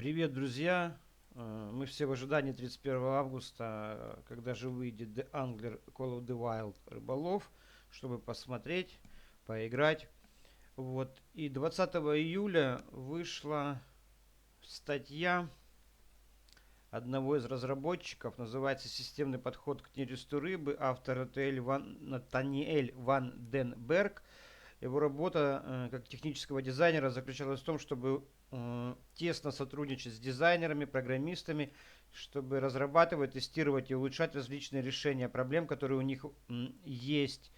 Привет, друзья! Мы все в ожидании 31 августа, когда же выйдет The Angler Call of the Wild рыболов, чтобы посмотреть, поиграть. Вот. И 20 июля вышла статья одного из разработчиков, называется «Системный подход к нересту рыбы», автор Натаниэль Ван Ден Берг. Его работа как технического дизайнера заключалась в том, чтобы тесно сотрудничать с дизайнерами, программистами, чтобы разрабатывать, тестировать и улучшать различные решения проблем, которые у них есть,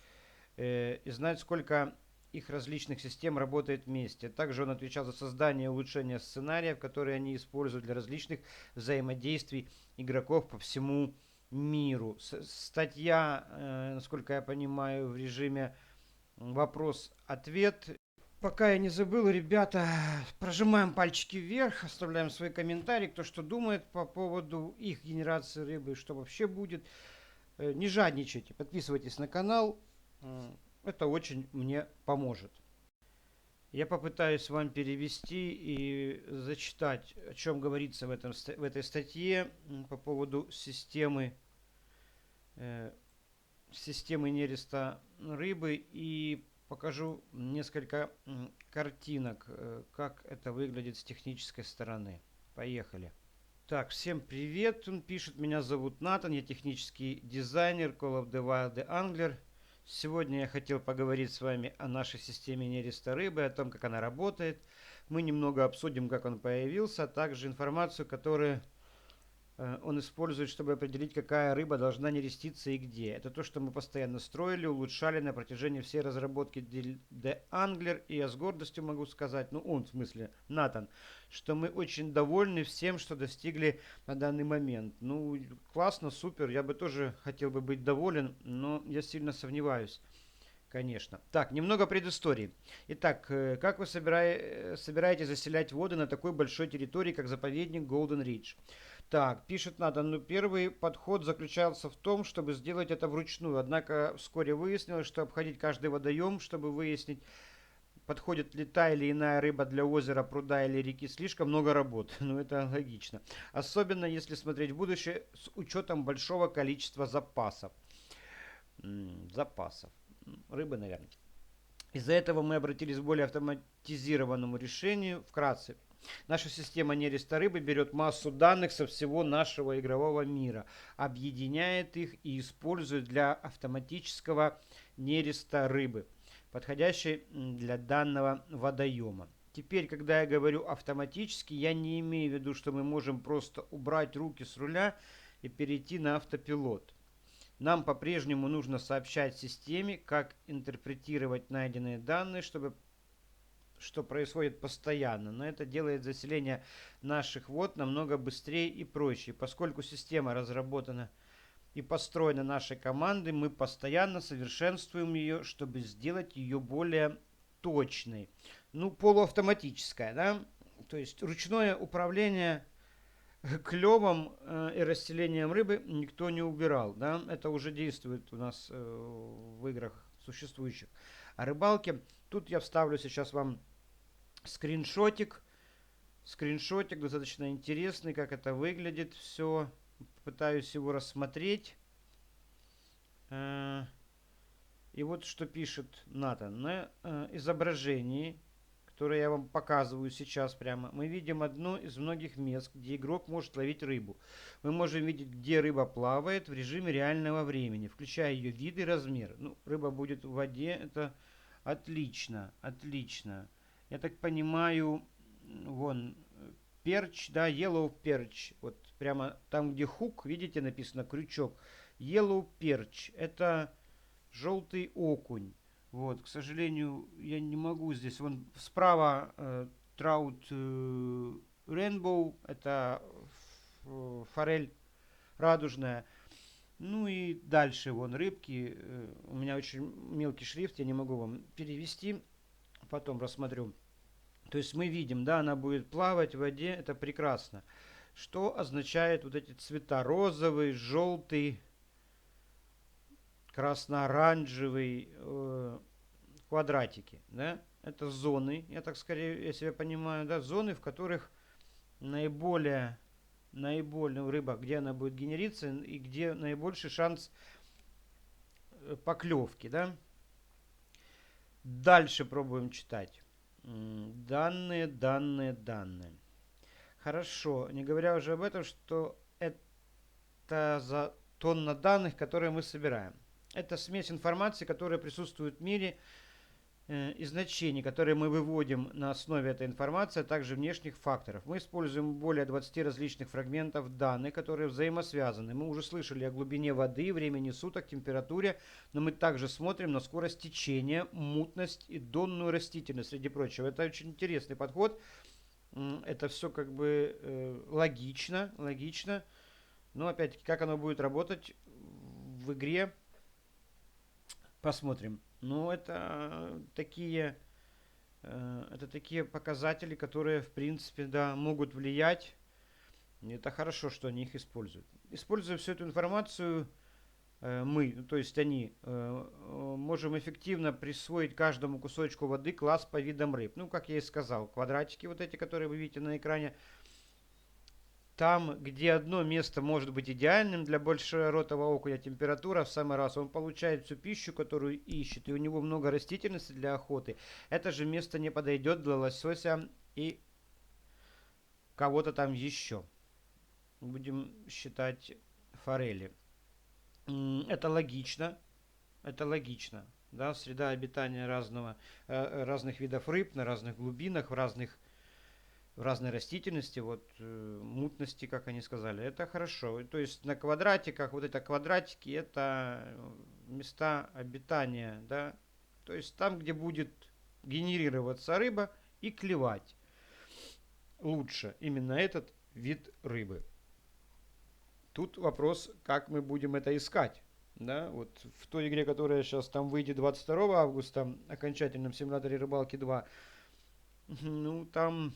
и знать, сколько их различных систем работает вместе. Также он отвечал за создание и улучшение сценариев, которые они используют для различных взаимодействий игроков по всему миру. Статья, насколько я понимаю, в режиме вопрос-ответ. Пока я не забыл, ребята, прожимаем пальчики вверх, оставляем свои комментарии, кто что думает по поводу их генерации рыбы, что вообще будет. Не жадничайте, подписывайтесь на канал, это очень мне поможет. Я попытаюсь вам перевести и зачитать, о чем говорится в этой статье по поводу системы нереста рыбы, и покажу несколько картинок, как это выглядит с технической стороны. Поехали. Так, всем привет, он пишет, меня зовут Натан, я технический дизайнер Call of the Wild The Angler. Сегодня я хотел поговорить с вами о нашей системе нереста рыбы, о том, как она работает. Мы немного обсудим, как он появился, а также информацию, которую он использует, чтобы определить, какая рыба должна нереститься и где. Это то, что мы постоянно строили, улучшали на протяжении всей разработки The Angler. И я с гордостью могу сказать, ну он в смысле, Натан, что мы очень довольны всем, что достигли на данный момент. Ну, классно, супер, я бы тоже хотел бы быть доволен, но я сильно сомневаюсь. Конечно. Так, немного предыстории. Итак, как вы собираетесь заселять воды на такой большой территории, как заповедник Golden Ridge? Так, пишет Натан, ну первый подход заключался в том, чтобы сделать это вручную. Однако вскоре выяснилось, что обходить каждый водоем, чтобы выяснить, подходит ли та или иная рыба для озера, пруда или реки, слишком много работы. Ну это логично. Особенно если смотреть в будущее с учетом большого количества запасов. Запасов. Рыбы, наверное. Из-за этого мы обратились к более автоматизированному решению. Вкратце, наша система нереста рыбы берет массу данных со всего нашего игрового мира, объединяет их и использует для автоматического нереста рыбы, подходящей для данного водоема. Теперь, когда я говорю автоматически, я не имею в виду, что мы можем просто убрать руки с руля и перейти на автопилот. Нам по-прежнему нужно сообщать системе, как интерпретировать найденные данные, что происходит постоянно. Но это делает заселение наших вод намного быстрее и проще. Поскольку система разработана и построена нашей командой, мы постоянно совершенствуем ее, чтобы сделать ее более точной. Ну, полуавтоматическая, да? То есть ручное управление клевом и расселением рыбы никто не убирал, да, это уже действует у нас в играх существующих. О рыбалке, тут я вставлю сейчас вам скриншотик, скриншотик достаточно интересный, как это выглядит все, пытаюсь его рассмотреть. И вот что пишет Натан. На изображении, которое я вам показываю сейчас прямо, мы видим одно из многих мест, где игрок может ловить рыбу. Мы можем видеть, где рыба плавает в режиме реального времени, включая ее вид и размер. Ну, рыба будет в воде, это отлично, отлично. Я так понимаю, вон, перч, да, yellow perch. Вот прямо там, где хук, видите, написано крючок. Yellow perch. Это желтый окунь. Вот, к сожалению, я не могу здесь. Вон справа траут Rainbow, это форель радужная. Ну и дальше вон рыбки. У меня очень мелкий шрифт, я не могу вам перевести. Потом рассмотрю. То есть мы видим, да, она будет плавать в воде, это прекрасно. Что означает вот эти цвета? Розовый, желтый, красно-оранжевый квадратики, да? Это зоны, я так скорее, я себя понимаю, да, зоны, в которых наиболее рыба, где она будет генериться и где наибольший шанс поклевки, да. Дальше пробуем читать. Данные. Хорошо, не говоря уже об этом, что это за тонна данных, которые мы собираем. Это смесь информации, которая присутствует в мире, и значений, которые мы выводим на основе этой информации, а также внешних факторов. Мы используем более 20 различных фрагментов данных, которые взаимосвязаны. Мы уже слышали о глубине воды, времени суток, температуре, но мы также смотрим на скорость течения, мутность и донную растительность, среди прочего. Это очень интересный подход. Это все как бы логично. Но опять-таки, как оно будет работать в игре, посмотрим. Но это такие показатели, которые, в принципе, да, могут влиять. И это хорошо, что они их используют. Используя всю эту информацию, мы, то есть они, можем эффективно присвоить каждому кусочку воды класс по видам рыб. Ну, как я и сказал, квадратики вот эти, которые вы видите на экране, там, где одно место может быть идеальным для большеротого окуня, температура в самый раз, он получает всю пищу, которую ищет, и у него много растительности для охоты. Это же место не подойдет для лосося и кого-то там еще. Будем считать форели. Это логично. Да, среда обитания разных видов рыб на разных глубинах, в разной растительности, вот мутности, как они сказали, это хорошо. То есть на квадратиках, вот это квадратики, это места обитания, да, то есть там, где будет генерироваться рыба и клевать лучше именно этот вид рыбы. Тут вопрос, как мы будем это искать. Да, вот в той игре, которая сейчас там выйдет 22 августа, окончательном симуляторе рыбалки 2, ну там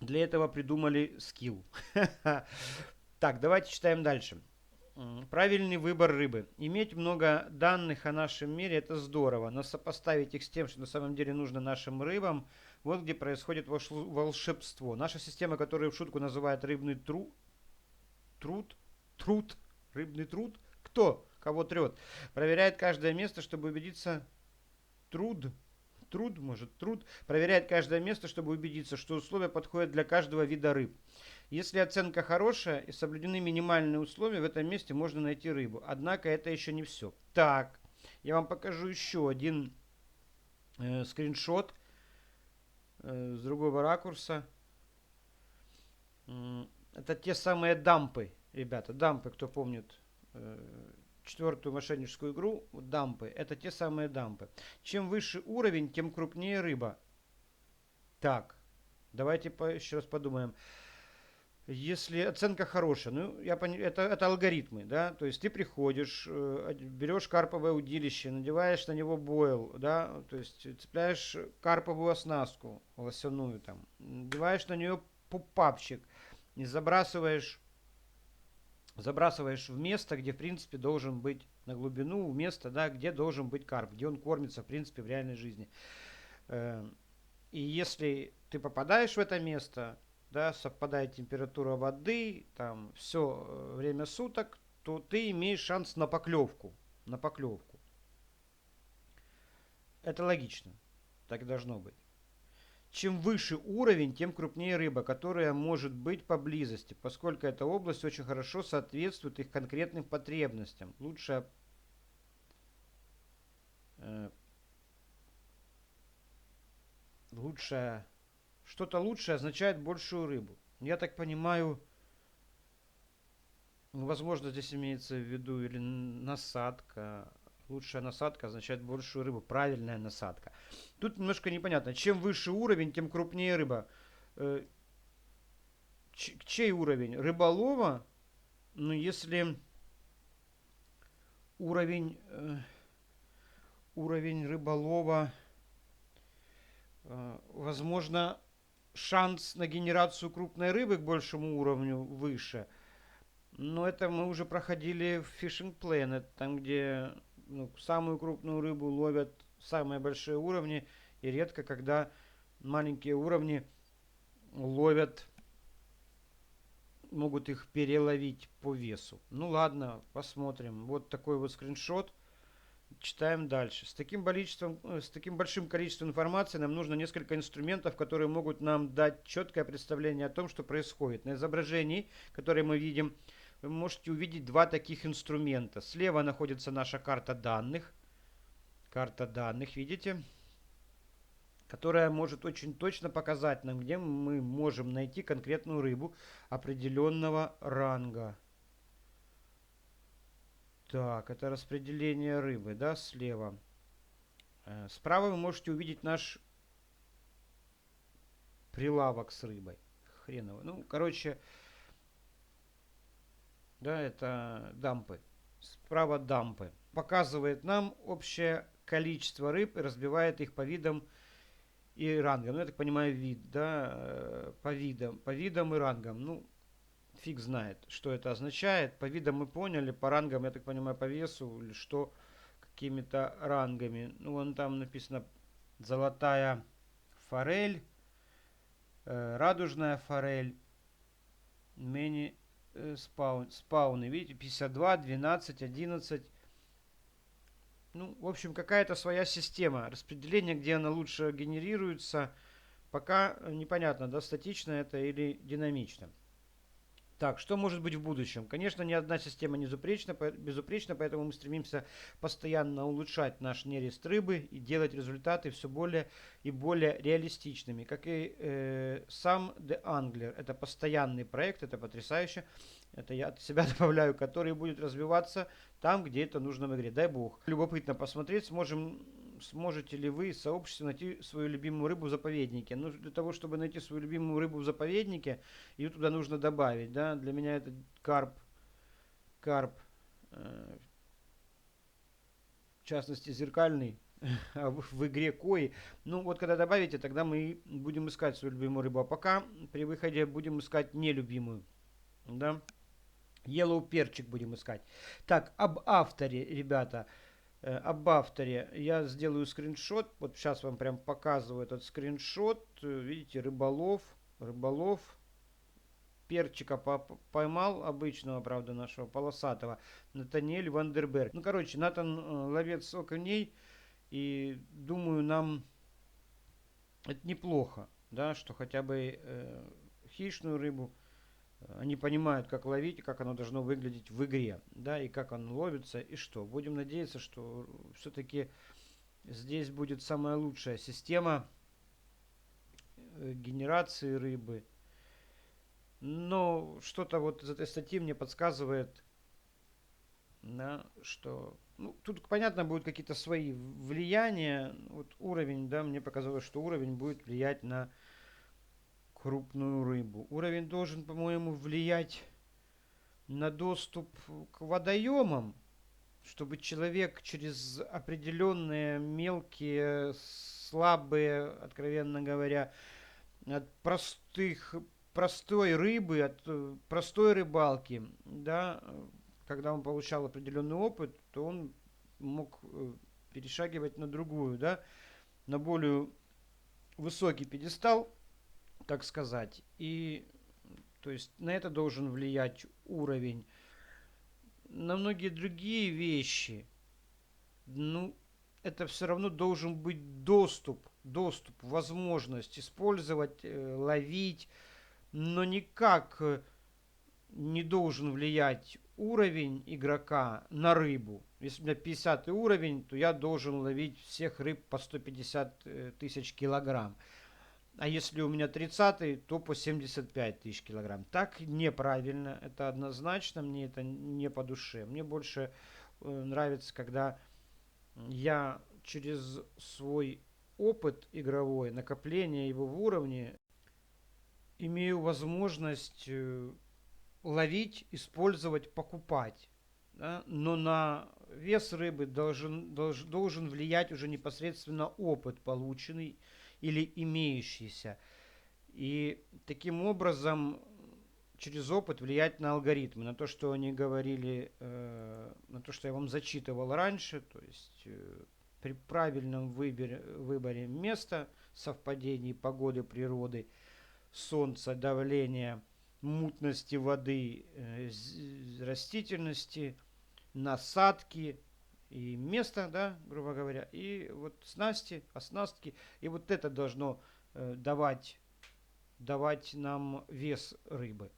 для этого придумали скилл. Так, давайте читаем дальше. Правильный выбор рыбы. Иметь много данных о нашем мире – это здорово, но сопоставить их с тем, что на самом деле нужно нашим рыбам, вот где происходит волшебство. Наша система, которую в шутку называют рыбный рыбный труд, кого трет, проверяет каждое место, чтобы убедиться, проверяет каждое место, чтобы убедиться, что условия подходят для каждого вида рыб. Если оценка хорошая и соблюдены минимальные условия, в этом месте можно найти рыбу. Однако это еще не все. Так, я вам покажу еще один скриншот с другого ракурса. Это те самые дампы, ребята. Дампы, кто помнит четвертую мошенническую игру, дампы. Это те самые дампы. Чем выше уровень, тем крупнее рыба. Так, давайте еще раз подумаем. Если оценка хорошая, ну, это алгоритмы, да, то есть ты приходишь, берешь карповое удилище, надеваешь на него бойл, да, то есть цепляешь карповую оснастку лосяную там, надеваешь на нее пупапчик и забрасываешь в место, где, в принципе, должен быть на глубину, в место, да, где должен быть карп, где он кормится, в принципе, в реальной жизни. И если ты попадаешь в это место, да, совпадает температура воды, там все время суток, то ты имеешь шанс на поклевку. Это логично. Так и должно быть. Чем выше уровень, тем крупнее рыба, которая может быть поблизости, поскольку эта область очень хорошо соответствует их конкретным потребностям. Что-то лучшее означает большую рыбу. Я так понимаю, возможно, здесь имеется в виду или насадка. Лучшая насадка означает большую рыбу. Правильная насадка. Тут немножко непонятно. Чем выше уровень, тем крупнее рыба. Чей уровень? Рыболова? Ну, если уровень рыболова, возможно, шанс на генерацию крупной рыбы к большему уровню выше. Но это мы уже проходили в Fishing Planet, там где самую крупную рыбу ловят самые большие уровни, и редко когда маленькие уровни ловят могут их переловить по весу. Ну ладно, посмотрим. Вот такой вот скриншот. Читаем дальше. С таким большим количеством информации нам нужно несколько инструментов, которые могут нам дать четкое представление о том, что происходит. На изображении, которое мы видим, вы можете увидеть два таких инструмента. Слева находится наша карта данных. Карта данных, видите? Которая может очень точно показать нам, где мы можем найти конкретную рыбу определенного ранга. Так, это распределение рыбы, да, слева. Справа вы можете увидеть наш прилавок с рыбой. Хреново. Ну, короче, да, это дампы. Справа дампы. Показывает нам общее количество рыб и разбивает их по видам и рангам. Ну, я так понимаю, вид, да, по видам и рангам. Ну, фиг знает, что это означает. По видам мы поняли, по рангам, я так понимаю, по весу или что, какими-то рангами. Ну, вон там написано золотая форель, радужная форель, спауны, видите, 52, 12, 11. Ну, в общем, какая-то своя система распределения, где она лучше генерируется, пока непонятно, да, статично это или динамично. Так, что может быть в будущем? Конечно, ни одна система не безупречна, поэтому мы стремимся постоянно улучшать наш нерест рыбы и делать результаты все более и более реалистичными. Как и сам The Angler. Это постоянный проект, это потрясающе. Это я от себя добавляю, который будет развиваться там, где это нужно в игре. Дай бог. Любопытно посмотреть, сможете ли вы в сообществе найти свою любимую рыбу в заповеднике. Ну, для того, чтобы найти свою любимую рыбу в заповеднике, ее туда нужно добавить, да. Для меня это карп, в частности, зеркальный, а в игре кои. Ну, вот когда добавите, тогда мы будем искать свою любимую рыбу. А пока при выходе будем искать нелюбимую, да. Yellow перчик будем искать. Так, об авторе, ребята. Об авторе я сделаю скриншот. Вот сейчас вам прям показываю этот скриншот. Видите, рыболов. Перчика поймал, обычного, правда, нашего полосатого. Натаниэль Вандерберг. Ну, короче, Натан ловец окуней. И думаю, нам это неплохо, да, что хотя бы хищную рыбу они понимают, как ловить, и как оно должно выглядеть в игре, да, и как оно ловится, и что. Будем надеяться, что все-таки здесь будет самая лучшая система генерации рыбы. Но что-то вот из этой статьи мне подсказывает, да, что... Ну, тут, понятно, будут какие-то свои влияния. Вот уровень, да, мне показалось, что уровень будет влиять на крупную рыбу. Уровень должен, по-моему, влиять на доступ к водоемам, чтобы человек через определенные мелкие, слабые, откровенно говоря, от простой рыбы, от простой рыбалки, да, когда он получал определенный опыт, то он мог перешагивать на другую, да, на более высокий пьедестал, так сказать. И то есть на это должен влиять уровень. На многие другие вещи, ну, это все равно должен быть доступ, возможность использовать, ловить, но никак не должен влиять уровень игрока на рыбу. Если у меня 50 уровень, то я должен ловить всех рыб по 150 тысяч килограмм. А если у меня 30, то по 75 тысяч килограмм. Так неправильно, это однозначно, мне это не по душе. Мне больше нравится, когда я через свой опыт игровой, накопление его в уровне, имею возможность ловить, использовать, покупать. Да? Но на вес рыбы должен влиять уже непосредственно опыт полученный или имеющийся. И таким образом через опыт влиять на алгоритмы, на то, что они говорили, на то, что я вам зачитывал раньше, то есть при правильном выборе места, совпадении погоды, природы, солнца, давления, мутности воды, растительности, насадки и место, да, грубо говоря, и вот снасти, оснастки, и вот это должно давать нам вес рыбы.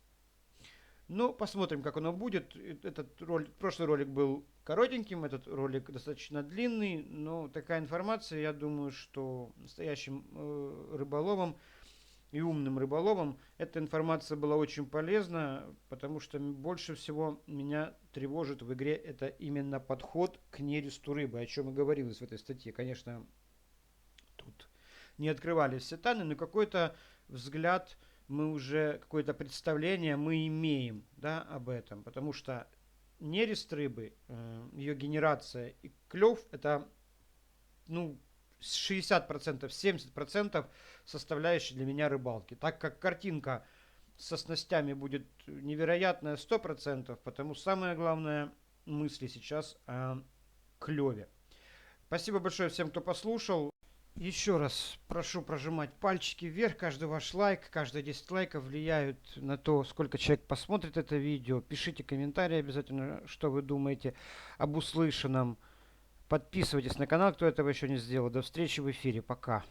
Ну, посмотрим, как оно будет. Этот ролик, прошлый ролик был коротеньким, этот ролик достаточно длинный, но такая информация, я думаю, что настоящим рыболовам и умным рыболовам эта информация была очень полезна, потому что больше всего меня тревожит в игре это именно подход к нересту рыбы, о чем и говорилось в этой статье. Конечно, тут не открывались все тайны, но какой-то взгляд мы уже, какое-то представление мы имеем, да, об этом, потому что нерест рыбы, ее генерация и клев это, ну, 60%, 70% составляющей для меня рыбалки. Так как картинка со снастями будет невероятная 100%, потому самое главное мысли сейчас о клеве. Спасибо большое всем, кто послушал. Еще раз прошу прожимать пальчики вверх. Каждый ваш лайк, каждые 10 лайков влияют на то, сколько человек посмотрит это видео. Пишите комментарии обязательно, что вы думаете об услышанном. Подписывайтесь на канал, кто этого еще не сделал. До встречи в эфире. Пока.